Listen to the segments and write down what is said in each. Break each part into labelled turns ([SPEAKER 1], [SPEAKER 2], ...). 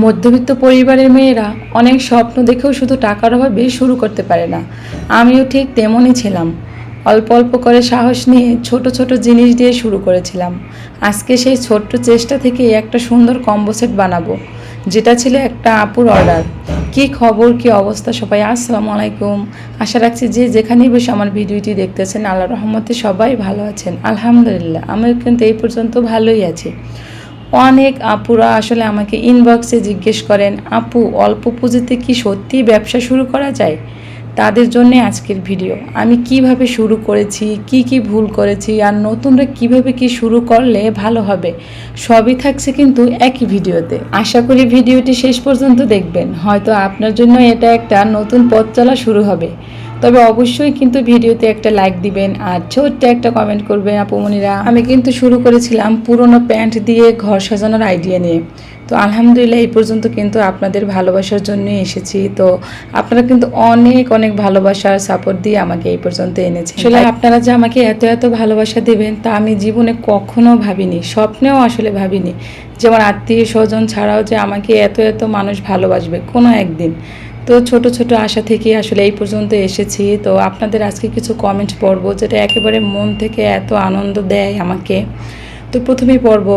[SPEAKER 1] মধ্যবিত্ত পরিবারের মেয়েরা অনেক স্বপ্ন দেখেও শুধু টাকার অভাবে শুরু করতে পারে না। আমিও ঠিক তেমনই ছিলাম। অল্প অল্প করে সাহস নিয়ে ছোট ছোট জিনিস দিয়ে শুরু করেছিলাম। আজকে সেই ছোট্ট চেষ্টা থেকে একটা সুন্দর কম্বো সেট বানাবো, যেটা ছিল একটা আপুর অর্ডার। কি খবর, কি অবস্থা সবাই? আসসালামু আলাইকুম। আশা রাখছি যে যেখানেই বসে আমার ভিডিওটি দেখতেছেন আল্লাহর রহমতে সবাই ভালো আছেন। আলহামদুলিল্লাহ আমিও কিন্তু এই পর্যন্ত ভালোই আছি। অনেক আপুরা আসলে আমাকে ইনবক্সে জিজ্ঞেস করেন, আপু অল্প পুঁজিতে কি সত্যিই ব্যবসা শুরু করা যায়? তাদের জন্যে আজকের ভিডিও। আমি কিভাবে শুরু করেছি, কি কি ভুল করেছি, আর নতুনরা কিভাবে কি শুরু করলে ভালো হবে, সবই থাকছে কিন্তু একই ভিডিওতে। আশা করি ভিডিওটি শেষ পর্যন্ত দেখবেন, হয়তো আপনার জন্য এটা একটা নতুন পথ চলা শুরু হবে। তবে অবশ্যই কিন্তু ভিডিওতে একটা লাইক দিবেন আর ছোট্ট একটা কমেন্ট করবেন আপুমনিরা। আমি কিন্তু শুরু করেছিলাম পুরনো প্যান্ট দিয়ে ঘর সাজানোর আইডিয়া নিয়ে। তো আলহামদুলিল্লাহ এই পর্যন্ত কিন্তু আপনাদের ভালোবাসার জন্যই এসেছি। তো আপনারা কিন্তু অনেক অনেক ভালোবাসার সাপোর্ট দিয়ে আমাকে এই পর্যন্ত এনেছেন। আসলে আপনারা যে আমাকে এত এত ভালোবাসা দেবেন তা আমি জীবনে কখনো ভাবিনি, স্বপ্নেও আসলে ভাবিনি যে আমার আত্মীয় স্বজন ছাড়াও যে আমাকে এত এত মানুষ ভালোবাসবে কোনো একদিন। তো ছোট ছোট আশা থেকে আসলে এই পর্যন্ত এসেছি। তো আপনাদের আজকে কিছু কমেন্ট পড়বো, যেটা একেবারে মন থেকে এত আনন্দ দেয় আমাকে। তো প্রথমেই পড়ব,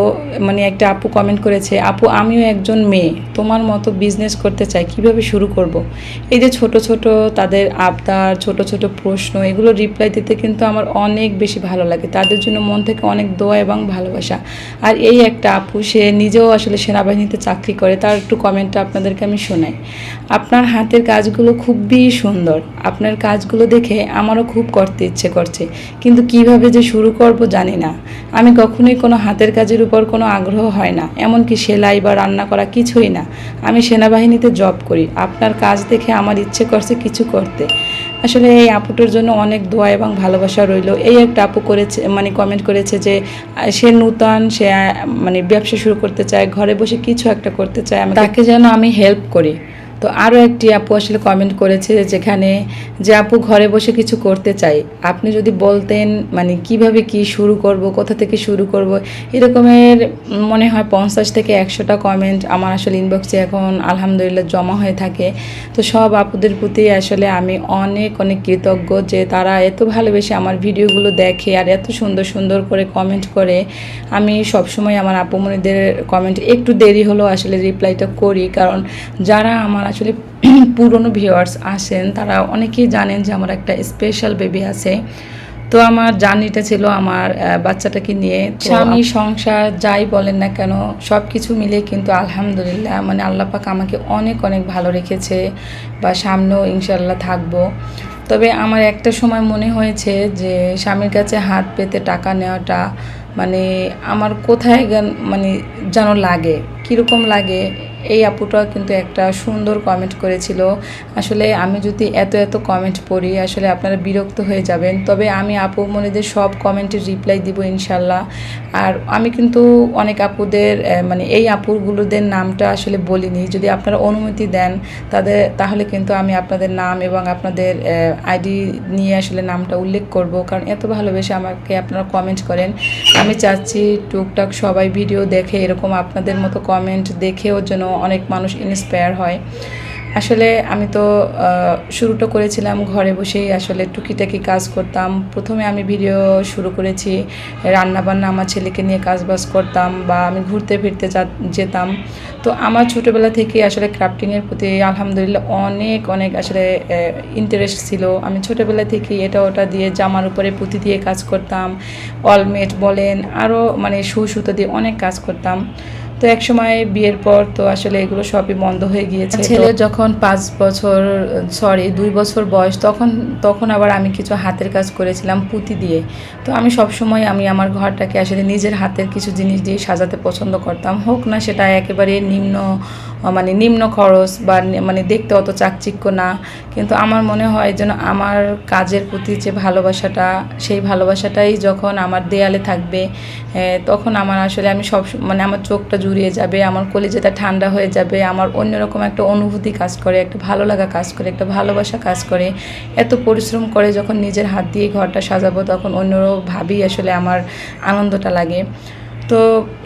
[SPEAKER 1] একটা আপু কমেন্ট করেছে, আপু আমিও একজন মেয়ে, তোমার মতো বিজনেস করতে চাই, কিভাবে শুরু করব। এই যে ছোট ছোট তাদের আবদার, ছোট ছোট প্রশ্ন, এগুলো রিপ্লাই দিতে কিন্তু আমার অনেক বেশি ভালো লাগে। তাদের জন্য মন থেকে অনেক দোয়া এবং ভালোবাসা। আর এই একটা আপু, সে নিজেও আসলে সেনাবাহিনীতে চাকরি করে, তার একটু কমেন্টটা আপনাদেরকে আমি শোনাই। আপনার হাতের কাজগুলো খুবই সুন্দর, আপনার কাজগুলো দেখে আমারও খুব করতে ইচ্ছে করছে, কিন্তু কিভাবে যে শুরু করব জানি না। আমি কখনোই কোনো হাতের কাজের উপর কোনো আগ্রহ হয় না, এমনকি সেলাই বা রান্না করা কিছুই না। আমি সেনাবাহিনীতে জব করি, আপনার কাজ দেখে আমার ইচ্ছে করছে কিছু করতে। আসলে এই আপুটার জন্য অনেক দোয়া এবং ভালোবাসা রইল। এই একটা আপু করেছে, কমেন্ট করেছে যে সে নূতন, সে ব্যবসা শুরু করতে চায়, ঘরে বসে কিছু একটা করতে চায়, তাকে যেন আমি হেল্প করি। তো আরও একটি আপু আসলে কমেন্ট করেছে যেখানে, যে আপু ঘরে বসে কিছু করতে চাই, আপনি যদি বলতেন কিভাবে কি শুরু করব, কোথা থেকে শুরু করব। এরকমের মনে হয় 50 থেকে 100টা কমেন্ট আমার আসলে ইনবক্সে এখন আলহামদুলিল্লাহ জমা হয়ে থাকে। তো সব আপুদের প্রতি আসলে আমি অনেক অনেক কৃতজ্ঞ যে তারা এত ভালোবেসে আমার ভিডিওগুলো দেখে আর এত সুন্দর সুন্দর করে কমেন্ট করে। আমি সবসময় আমার আপুমনিদের কমেন্ট একটু দেরি হলেও আসলে রিপ্লাইটা করি, কারণ যারা আমার আসলে পুরনো ভিউয়ার্স আসেন তারা অনেকেই জানেন যে আমার একটা স্পেশাল বেবি আছে। তো আমার জার্নিটা ছিল আমার বাচ্চাটাকে নিয়ে। স্বামী, সংসার যাই বলেন না কেন, সব কিছু মিলে কিন্তু আলহামদুলিল্লাহ আল্লাহ পাক আমাকে অনেক অনেক ভালো রেখেছে, বা সামনেও ইনশাল্লাহ থাকবো। তবে আমার একটা সময় মনে হয়েছে যে স্বামীর কাছে হাত পেতে টাকা নেওয়াটা আমার কোথায় যেন লাগে, কীরকম লাগে। এই আপুটা কিন্তু একটা সুন্দর কমেন্ট করেছিল। আসলে আমি যদি এত এত কমেন্ট পড়ি আসলে আপনারা বিরক্ত হয়ে যাবেন, তবে আমি আপু মনিদের সব কমেন্টের রিপ্লাই দিব ইনশাল্লাহ। আর আমি কিন্তু অনেক আপুদের এই আপুগুলোদের নামটা আসলে বলিনি, যদি আপনারা অনুমতি দেন তাহলে কিন্তু আমি আপনাদের নাম এবং আপনাদের আইডি নিয়ে আসলে নামটা উল্লেখ করব, কারণ এত ভালোবেসে আমাকে আপনারা কমেন্ট করেন। আমি চাচ্ছি টুকটাক সবাই ভিডিও দেখে এরকম আপনাদের মতো কমেন্ট দেখেও যেন অনেক মানুষ ইন্সপায়ার হয়। আসলে আমি তো শুরুটা করেছিলাম ঘরে বসেই, আসলে টুকিটাকি কাজ করতাম। প্রথমে আমি ভিডিও শুরু করেছি রান্নাবান্না, আমার ছেলেকে নিয়ে কাজবাজ করতাম, বা আমি ঘুরতে ফিরতে যেতাম। তো আমার ছোটোবেলা থেকে আসলে ক্রাফটিংয়ের প্রতি আলহামদুলিল্লাহ অনেক অনেক আসলে ইন্টারেস্ট ছিল। আমি ছোটোবেলা থেকে এটা ওটা দিয়ে জামার উপরে পুঁতি দিয়ে কাজ করতাম, অলমেট বলেন, আরও সুতো দিয়ে অনেক কাজ করতাম। তো এক সময় বিয়ের পর তো আসলে এগুলো সবই বন্ধ হয়ে গিয়েছে। ছেলে যখন 2 বছর বয়স, তখন আবার আমি কিছু হাতের কাজ করেছিলাম পুঁতি দিয়ে। তো আমি সবসময় আমার ঘরটাকে আসলে নিজের হাতের কিছু জিনিস দিয়ে সাজাতে পছন্দ করতাম, হোক না সেটা একেবারে নিম্ন খরচ বা দেখতে অত চাকচিক্য না, কিন্তু আমার মনে হয় যেন আমার কাজের প্রতি যে ভালোবাসাটা, সেই ভালোবাসাটাই যখন আমার দেয়ালে থাকবে তখন আমার আসলে আমি সব আমার চোখটা জুড়িয়ে যাবে, আমার কলিজাটা ঠান্ডা হয়ে যাবে, আমার অন্যরকম একটা অনুভূতি কাজ করে, একটা ভালো লাগা কাজ করে, একটা ভালোবাসা কাজ করে। এত পরিশ্রম করে যখন নিজের হাত দিয়ে ঘরটা সাজাবো তখন অন্যভাবেই আসলে আমার আনন্দটা লাগে। তো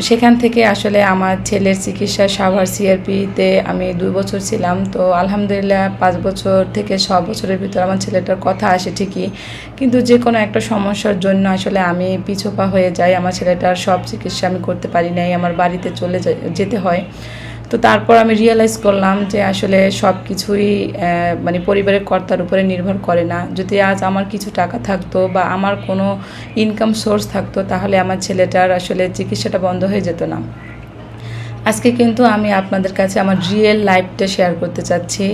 [SPEAKER 1] সেখান থেকে আসলে আমার ছেলের চিকিৎসা সাভার সিআরপিতে আমি 2 বছর ছিলাম। তো আলহামদুলিল্লাহ 5 বছর থেকে 6 বছরের ভিতর আমার ছেলেটার কথা আসে ঠিকই, কিন্তু যে কোনো একটা সমস্যার জন্য আসলে আমি পিছপা হয়ে যাই। আমার ছেলেটার সব চিকিৎসা আমি করতে পারি নাই, আমার বাড়িতে যেতে হয়। তো তারপর আমি রিয়েলাইজ করলাম যে আসলে সব কিছুই মানে পরিবারের কর্তার উপরে নির্ভর করে না। যদি আজ আমার কিছু টাকা থাকতো বা আমার কোনো ইনকাম সোর্স থাকতো, তাহলে আমার ছেলেটার আসলে চিকিৎসাটা বন্ধ হয়ে যেত না। আজকে কিন্তু আমি আপনাদের কাছে আমার রিয়েল লাইফটা শেয়ার করতে চাচ্ছি,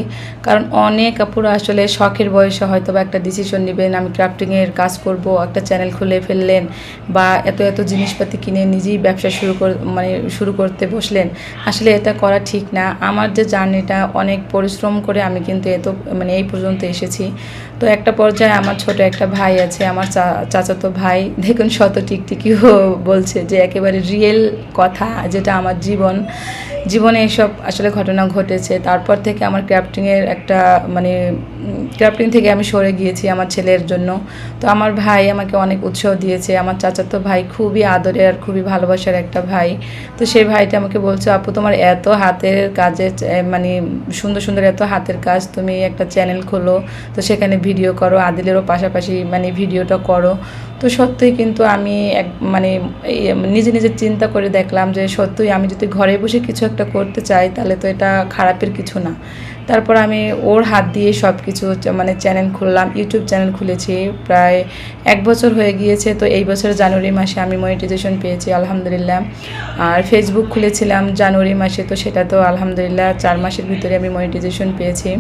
[SPEAKER 1] কারণ অনেক আপুরা আসলে শখের বয়সে হয়তো বা একটা ডিসিশন নেবেন, আমি ক্রাফটিংয়ের কাজ করব, একটা চ্যানেল খুলে ফেললেন বা এত এত জিনিসপাতি কিনে নিজেই ব্যবসা শুরু করতে বসলেন। আসলে এটা করা ঠিক না। আমার যে জার্নিটা অনেক পরিশ্রম করে আমি কিন্তু এই পর্যন্ত এসেছি। তো একটা পর্যায়ে আমার ছোট একটা ভাই আছে, আমার চাচাতো ভাই, দেখুন শত টিকটিকিও বলছে যে একেবারে রিয়েল কথা, যেটা আমার জীবনে এসব আসলে ঘটনা ঘটেছে। তারপর থেকে আমার ক্রাফটিং থেকে আমি সরে গিয়েছি আমার ছেলের জন্য। তো আমার ভাই আমাকে অনেক উৎসাহ দিয়েছে। আমার চাচাতো ভাই খুবই আদরের আর খুবই ভালোবাসার একটা ভাই। তো সেই ভাইটা আমাকে বলছে, আপু তোমার এত হাতের কাজে সুন্দর সুন্দর এত হাতের কাজ, তুমি একটা চ্যানেল খোলো, তো সেখানে ভিডিও করো, আদিলেরও পাশাপাশি ভিডিওটা করো। তো সত্যিই কিন্তু আমি নিজে নিজে চিন্তা করে দেখলাম যে সত্যিই আমি যদি ঘরে বসে কিছু একটা করতে চাই, তাহলে তো এটা খারাপের কিছু না। তারপর আমি ওর হাত দিয়ে সব কিছু চ্যানেল খুললাম, ইউটিউব চ্যানেল খুলেছি, প্রায় 1 বছর হয়ে গিয়েছে। তো এই বছর জানুয়ারি মাসে আমি মনিটাইজেশন পেয়েছি আলহামদুলিল্লাহ। আর ফেসবুক খুলেছিলাম জানুয়ারি মাসে, তো সেটা তো আলহামদুলিল্লাহ 4 মাসের ভিতরে আমি মনিটাইজেশন পেয়েছি।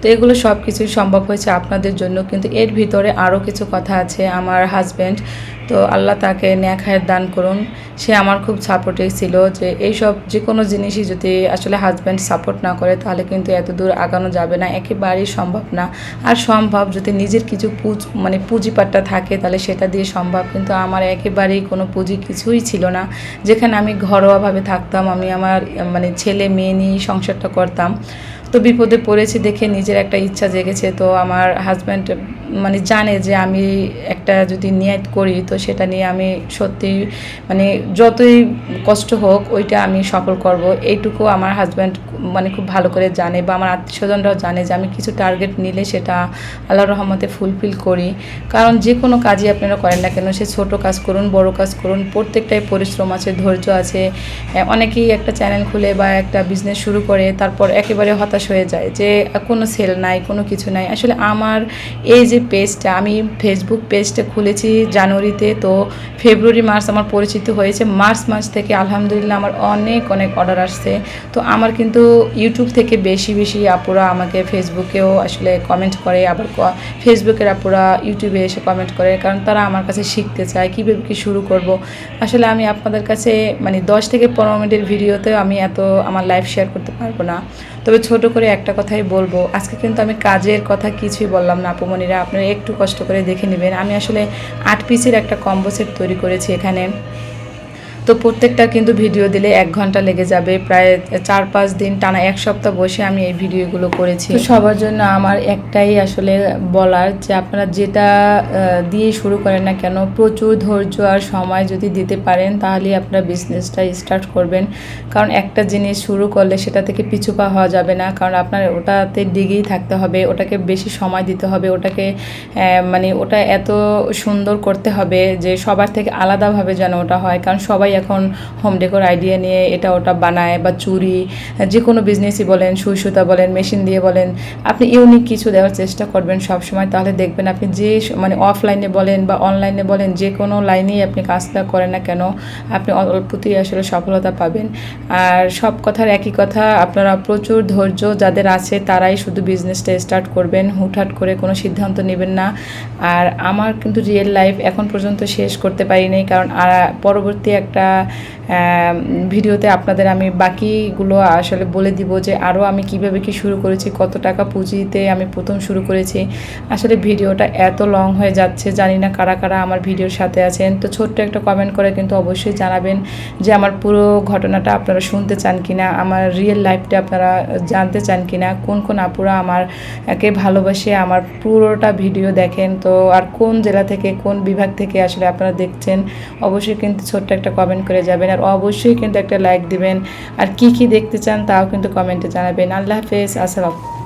[SPEAKER 1] তো এগুলো সব কিছুই সম্ভব হয়েছে আপনাদের জন্য, কিন্তু এর ভিতরে আরও কিছু কথা আছে। আমার হাজব্যান্ড, তো আল্লাহ তাকে নেক হায়াত দান করুন, সে আমার খুব সাপোর্টিভ ছিল। যে এইসব যে কোনো জিনিসই যদি আসলে হাজব্যান্ড সাপোর্ট না করে, তাহলে কিন্তু এত দূর আগানো যাবে না, একেবারেই সম্ভব না। আর সম্ভব যদি নিজের কিছু পুঁজিপাট্টা থাকে, তাহলে সেটা দিয়ে সম্ভব। কিন্তু আমার একেবারেই কোনো পুঁজি কিছুই ছিল না, যেখানে আমি ঘরোয়াভাবে থাকতাম, আমি আমার ছেলে মেয়ে নিয়ে সংসারটা করতাম। তো বিপদে পড়েছি দেখে নিজের একটা ইচ্ছা জেগেছে। তো আমার হাজব্যান্ড জানে যে আমি একটা যদি নিয়ত করি, তো সেটা নিয়ে আমি সত্যি যতই কষ্ট হোক ওইটা আমি সফল করব, এইটুকু আমার হাজব্যান্ড খুব ভালো করে জানে, বা আমার আত্মীয়স্বজনরাও জানে যে আমি কিছু টার্গেট নিলে সেটা আল্লাহর রহমতে ফুলফিল করি। কারণ যে কোনো কাজই আপনারা করেন না কেন, সে ছোট কাজ করুন বড় কাজ করুন, প্রত্যেকটাই পরিশ্রম আছে, ধৈর্য আছে। অনেকেই একটা চ্যানেল খুলে বা একটা বিজনেস শুরু করে, তারপর একেবারে হতাশ হয়ে যায় যে কোনো সেল নাই, কোনো কিছু নাই। আসলে আমার এই যে পেজটা, আমি ফেসবুক পেজটা খুলেছি জানুয়ারিতে, তো ফেব্রুয়ারি মার্চ আমার পরিচিত হয়েছে। মার্চ মাস থেকে আলহামদুলিল্লাহ আমার অনেক অর্ডার আসছে। তো আমার কিন্তু ইউটিউব থেকে বেশি আপুরা আমাকে ফেসবুকেও আসলে কমেন্ট করে, আবার ফেসবুকের আপুরা ইউটিউবে এসে কমেন্ট করে, কারণ তারা আমার কাছে শিখতে চায় কীভাবে কী শুরু করব। আসলে আমি আপনাদের কাছে 10 থেকে 15 মিনিটের ভিডিওতে আমি এত আমার লাইফ শেয়ার করতে পারবো না। তবে ছোট করে একটা কথাই বলবো, আজকে কিন্তু আমি কাজের কথা কিছুই বললাম না আপুমণিরা, আপনারা একটু কষ্ট করে দেখে নেবেন। আমি আসলে 8 পিসের একটা কম্বো সেট তৈরি করেছি এখানে। তো প্রত্যেকটা কিন্তু ভিডিও দিলে 1 ঘন্টা লেগে যাবে, প্রায় 4-5 দিন টানা 1 সপ্তাহ বসে আমি এই ভিডিওগুলো করেছি। তো সবার জন্য আমার একটাই আসলে বলার, যে আপনারা যেটা দিয়ে শুরু করেন না কেন, প্রচুর ধৈর্য আর সময় যদি দিতে পারেন, তাহলেই আপনারা বিজনেসটা স্টার্ট করবেন। কারণ একটা জিনিস শুরু করলে সেটা থেকে পিছু পা হওয়া যাবে না, কারণ আপনার ওটাতে ডিগেই থাকতে হবে, ওটাকে বেশি সময় দিতে হবে, ওটাকে ওটা এত সুন্দর করতে হবে যে সবার থেকে আলাদাভাবে যেন ওটা হয়। কারণ সবাই এখন হোম ডেকোর আইডিয়া নিয়ে এটা ওটা বানায়, বা চুড়ি, যে কোনো বিজনেসই বলেন, সুই সুতা বলেন, মেশিন দিয়ে বলেন, আপনি ইউনিক কিছু দেওয়ার চেষ্টা করবেন সব সময়। তাহলে দেখবেন আপনি যে অফলাইনে বলেন বা অনলাইনে বলেন, যে কোনো লাইনেই আপনি কাজটা করেন না কেন, আপনি অল্পতেই আসলে সফলতা পাবেন। আর সব কথার একই কথা, আপনারা প্রচুর ধৈর্য যাদের আছে তারাই শুধু বিজনেসটা স্টার্ট করবেন, হুটহাট করে কোনো সিদ্ধান্ত নেবেন না। আর আমার কিন্তু রিয়েল লাইফ এখন পর্যন্ত শেষ করতে পারিনি, কারণ পরবর্তী একটা ভিডিওতে আপনাদের আমি বাকিগুলো আসলে বলে দিব, যে আরও আমি কিভাবে কি শুরু করেছি, কত টাকা পুঁজিতে আমি প্রথম শুরু করেছি। আসলে ভিডিওটা এত লং হয়ে যাচ্ছে, জানি না কারা কারা আমার ভিডিওর সাথে আছেন। তো ছোট্ট একটা কমেন্ট করে কিন্তু অবশ্যই জানাবেন যে আমার পুরো ঘটনাটা আপনারা শুনতে চান কিনা, আমার রিয়েল লাইফটা আপনারা জানতে চান কিনা, কোন কোন আপুরা আমারকে ভালোবাসে, আমার পুরোটা ভিডিও দেখেন। তো আর কোন জেলা থেকে, কোন বিভাগ থেকে আসলে আপনারা দেখছেন, অবশ্যই কিন্তু ছোট্ট একটা কমেন্ট কমেন্ট করে যাবেন, আর অবশ্যই কিন্তু একটা লাইক দিবেন। আর কি কি দেখতে চান তাও কিন্তু কমেন্টে জানাবেন। আল্লাহ হাফেজ, আসসালাম।